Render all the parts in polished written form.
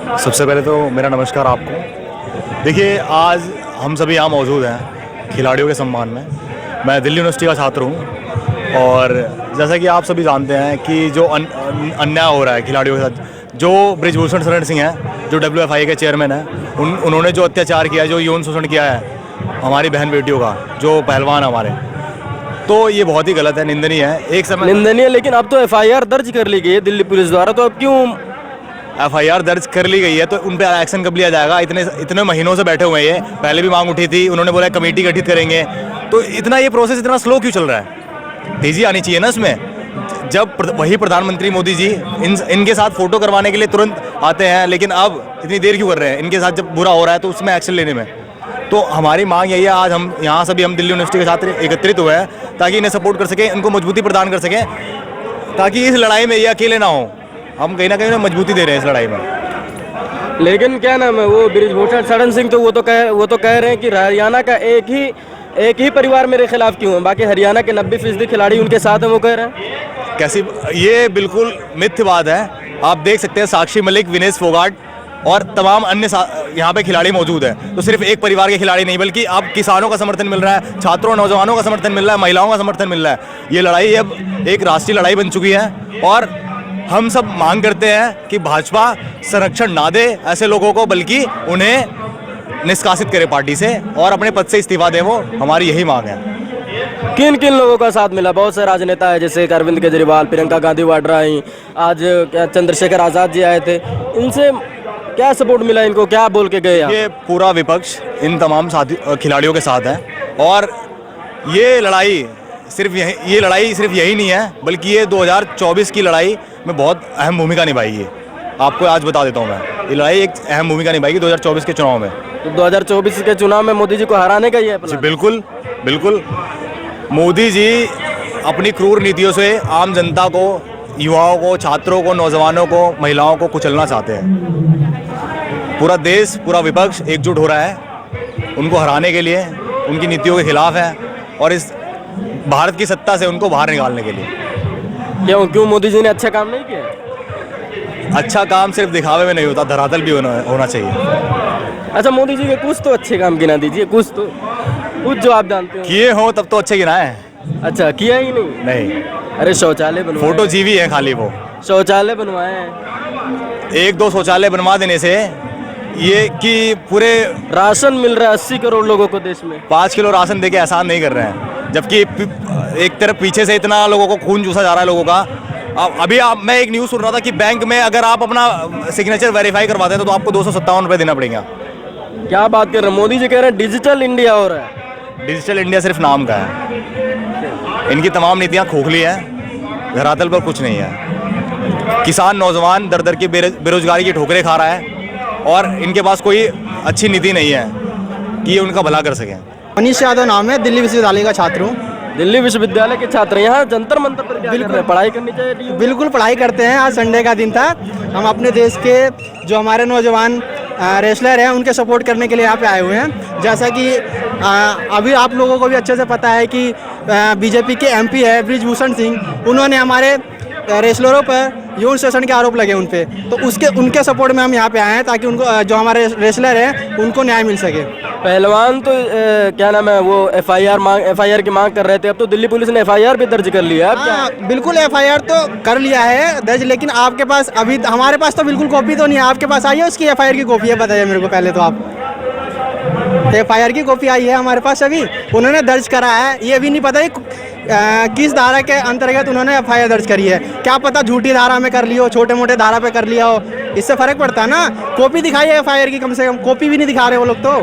सबसे पहले तो मेरा नमस्कार आपको। देखिए, आज हम सभी यहाँ मौजूद हैं खिलाड़ियों के सम्मान में। मैं दिल्ली यूनिवर्सिटी का छात्र हूँ और जैसा कि आप सभी जानते हैं कि जो अन्याय हो रहा है खिलाड़ियों के साथ, जो बृजभूषण शरण सिंह हैं, जो WFI के चेयरमैन हैं, उन्होंने जो अत्याचार किया है, जो यौन शोषण किया है हमारी बहन बेटियों का, जो पहलवान हमारे, तो ये बहुत ही गलत है, निंदनीय है। एक समय निंदनीय, लेकिन अब तो FIR दर्ज कर ली गई है दिल्ली पुलिस द्वारा, तो अब क्यों FIR दर्ज कर ली गई है तो उन पर एक्शन कब लिया जाएगा? इतने महीनों से बैठे हुए हैं, ये पहले भी मांग उठी थी, उन्होंने बोला कमेटी गठित करेंगे, तो इतना ये प्रोसेस इतना स्लो क्यों चल रहा है? तेजी आनी चाहिए ना इसमें। जब वही प्रधानमंत्री मोदी जी इनके साथ फोटो करवाने के लिए तुरंत आते हैं, लेकिन अब इतनी देर क्यों कर रहे हैं? इनके साथ जब बुरा हो रहा है तो उसमें एक्शन लेने में। तो हमारी मांग यही है, आज हम यहाँ सभी हम दिल्ली यूनिवर्सिटी के छात्र एकत्रित हुए हैं ताकि इन्हें सपोर्ट कर सकें, इनको मजबूती प्रदान कर सकें, ताकि इस लड़ाई में ये अकेले ना हो। हम कहीं ना कहीं मजबूती दे रहे हैं इस लड़ाई में। लेकिन क्या नाम है वो बृजभूषण शरण सिंह, तो वो तो कह रहे हैं कि हरियाणा का एक ही परिवार मेरे खिलाफ क्यों है, बाकी हरियाणा के 90% खिलाड़ी उनके साथ हैं, वो कह रहे हैं। कैसी, ये बिल्कुल मिथ्य बात है। आप देख सकते हैं साक्षी मलिक, विनेश फोगाट और तमाम अन्य यहाँ पे खिलाड़ी मौजूद हैं। तो सिर्फ एक परिवार के खिलाड़ी नहीं, बल्कि अब किसानों का समर्थन मिल रहा है, छात्रों नौजवानों का समर्थन मिल रहा है, महिलाओं का समर्थन मिल रहा है। ये लड़ाई अब एक राष्ट्रीय लड़ाई बन चुकी है और हम सब मांग करते हैं कि भाजपा संरक्षण ना दे ऐसे लोगों को, बल्कि उन्हें निष्कासित करे पार्टी से और अपने पद से इस्तीफा दे। वो हमारी यही मांग है। किन किन लोगों का साथ मिला? बहुत से राजनेता है, जैसे अरविंद केजरीवाल, प्रियंका गांधी वाड्रा आई, आज चंद्रशेखर आज़ाद जी आए थे, इनसे क्या सपोर्ट मिला? इनको क्या बोल के गए? ये पूरा विपक्ष इन तमाम साथी खिलाड़ियों के साथ है और ये लड़ाई सिर्फ यही नहीं है, बल्कि ये 2024 की लड़ाई में बहुत अहम भूमिका निभाएगी। आपको आज बता देता हूँ मैं, ये लड़ाई एक अहम भूमिका निभाएगी 2024 के चुनाव में। तो 2024 के चुनाव में मोदी जी को हराने का ही है प्लान? बिल्कुल बिल्कुल। मोदी जी अपनी क्रूर नीतियों से आम जनता को, युवाओं को, छात्रों को, नौजवानों को, महिलाओं को कुचलना चाहते हैं। पूरा देश, पूरा विपक्ष एकजुट हो रहा है उनको हराने के लिए, उनकी नीतियों के खिलाफ है और इस भारत की सत्ता से उनको बाहर निकालने के लिए। क्यों मोदी जी ने अच्छा काम नहीं किया? अच्छा काम सिर्फ दिखावे में नहीं होता, धरातल भी होना चाहिए। अच्छा, मोदी जी के कुछ तो अच्छे काम गिना दीजिए, कुछ जो आप जानते हो। किए हो तब तो अच्छे गिनाए। अच्छा, किया ही नहीं? अरे शौचालय बनवाए, फोटो जीवी है खाली, वो शौचालय बनवाए हैं। 1-2 शौचालय बनवा देने से ये कि पूरे राशन मिल रहा है 80 करोड़ लोगों को देश में, 5 किलो राशन देके एहसान नहीं कर रहे हैं, जबकि एक तरफ पीछे से इतना लोगों को खून चूसा जा रहा है लोगों का। अभी मैं एक न्यूज़ सुन रहा था कि बैंक में अगर आप अपना सिग्नेचर वेरीफाई करवाते हैं तो आपको 257 रुपये देना पड़ेगा। क्या बात कर रहे हैं? मोदी जी कह रहे हैं डिजिटल इंडिया हो रहा है। डिजिटल इंडिया सिर्फ नाम का है, इनकी तमाम नीतियाँ खोखली हैं, धरातल पर कुछ नहीं है। किसान नौजवान दर दर की बेरोजगारी की ठोकरें खा रहा है और इनके पास कोई अच्छी नीति नहीं है कि ये उनका भला कर सकें। मनीष यादव नाम है, दिल्ली विश्वविद्यालय का छात्र हूँ। दिल्ली विश्वविद्यालय के छात्र यहाँ जंतर मंतर पर क्या कर रहे हैं? पढ़ाई करनी चाहिए। बिल्कुल पढ़ाई करते हैं। आज संडे का दिन था, हम अपने देश के जो हमारे नौजवान रेसलर हैं उनके सपोर्ट करने के लिए यहाँ पे आए हुए हैं। जैसा कि अभी आप लोगों को भी अच्छे से पता है कि बीजेपी के MP है बृजभूषण सिंह, उन्होंने हमारे रेसलरों पर यौन शोषण के आरोप लगे उन पे, तो उनके सपोर्ट में हम यहाँ पे आए हैं ताकि उनको, जो हमारे रेसलर हैं, उनको न्याय मिल सके। पहलवान तो क्या नाम है वो FIR की मांग कर रहे थे, अब तो दिल्ली पुलिस ने FIR भी दर्ज कर लिया है। हाँ, बिल्कुल FIR तो कर लिया है दर्ज, लेकिन आपके पास अभी, हमारे पास तो बिल्कुल कॉपी तो नहीं है। आपके पास आई है उसकी FIR की कॉपी है? बताइए मेरे को पहले तो आप। FIR की कॉपी आई है हमारे पास, अभी उन्होंने दर्ज करा है, ये भी नहीं पता किस धारा के अंतर्गत उन्होंने FIR दर्ज करी है। क्या पता झूठी धारा में कर ली हो, छोटे मोटे धारा पे कर लिया हो, इससे फर्क पड़ता है ना। कॉपी दिखाइए FIR की, कम से कम कॉपी भी नहीं दिखा रहे वो लोग तो।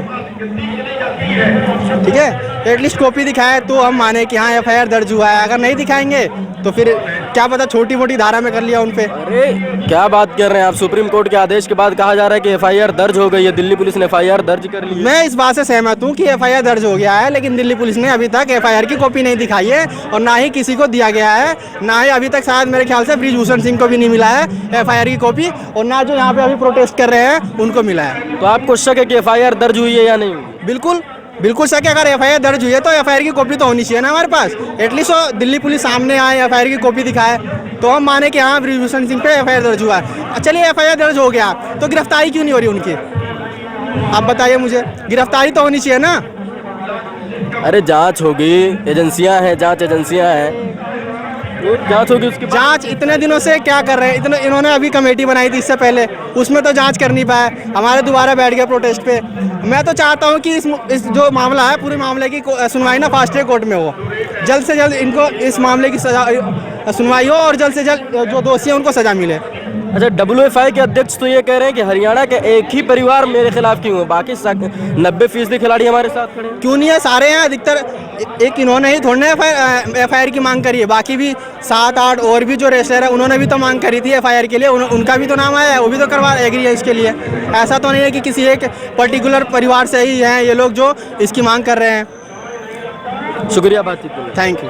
ठीक है, एटलीस्ट कॉपी दिखाए तो हम माने कि हाँ FIR दर्ज हुआ है। अगर नहीं दिखाएंगे तो फिर क्या पता छोटी मोटी धारा में कर लिया उन पे। अरे क्या बात कर रहे हैं आप? सुप्रीम कोर्ट के आदेश के बाद कहा जा रहा है कि FIR दर्ज हो गई है, दिल्ली पुलिस ने FIR दर्ज कर ली है। मैं इस बात से सहमत हूँ कि FIR दर्ज हो गया है, लेकिन दिल्ली पुलिस ने अभी तक FIR की कॉपी नहीं दिखाई है और ना ही किसी को दिया गया है, ना ही अभी तक शायद मेरे ख्याल से बृजभूषण सिंह को भी नहीं मिला है FIR की कॉपी, और ना जो यहाँ पे अभी प्रोटेस्ट कर रहे हैं उनको मिला है। तो आपको शक है कि FIR दर्ज हुई है या नहीं हुई? बिल्कुल बिल्कुल सर, कि अगर एफआईआर दर्ज हुई है तो एफआईआर की कॉपी तो होनी चाहिए ना हमारे पास। एटलीस्ट वो दिल्ली पुलिस सामने आए, एफआईआर की कॉपी दिखाए तो हम माने कि हाँ ब्रिजभूषण सिंह पे एफआईआर दर्ज हुआ है। चलिए एफआईआर दर्ज हो गया तो गिरफ्तारी क्यों नहीं हो रही उनकी? आप बताइए मुझे, गिरफ्तारी तो होनी चाहिए ना। अरे जांच होगी, एजेंसियां हैं, जांच एजेंसियां हैं, वो जांच होगी उसके बाद। जांच इतने दिनों से क्या कर रहे हैं? इन्होंने अभी कमेटी बनाई थी इससे पहले, उसमें तो जांच कर नहीं पाए, हमारे दोबारा बैठ गए प्रोटेस्ट पे। मैं तो चाहता हूं कि इस जो मामला है पूरे मामले की सुनवाई ना फास्ट ट्रैक कोर्ट में हो, जल्द से जल्द इनको इस मामले की सजा सुनवाई हो और जल्द से जल्द जो दोषी हैं उनको सजा मिले। अच्छा, WFI के अध्यक्ष तो ये कह रहे हैं कि हरियाणा के एक ही परिवार मेरे खिलाफ क्यों है, बाकी 90% खिलाड़ी हमारे साथ खड़े हैं। क्यों नहीं है? सारे हैं अधिकतर। एक इन्होंने ही थोड़े एफआईआर की मांग करी है, बाकी भी 7-8 और भी जो रेसलर है उन्होंने भी तो मांग करी थी एफआईआर के लिए, उनका भी तो नाम आया है, वो भी तो करवा एग्री है इसके लिए। ऐसा तो नहीं है कि किसी एक पर्टिकुलर परिवार से ही हैं ये लोग जो इसकी मांग कर रहे हैं। शुक्रिया बातचीत के लिए। Thank you.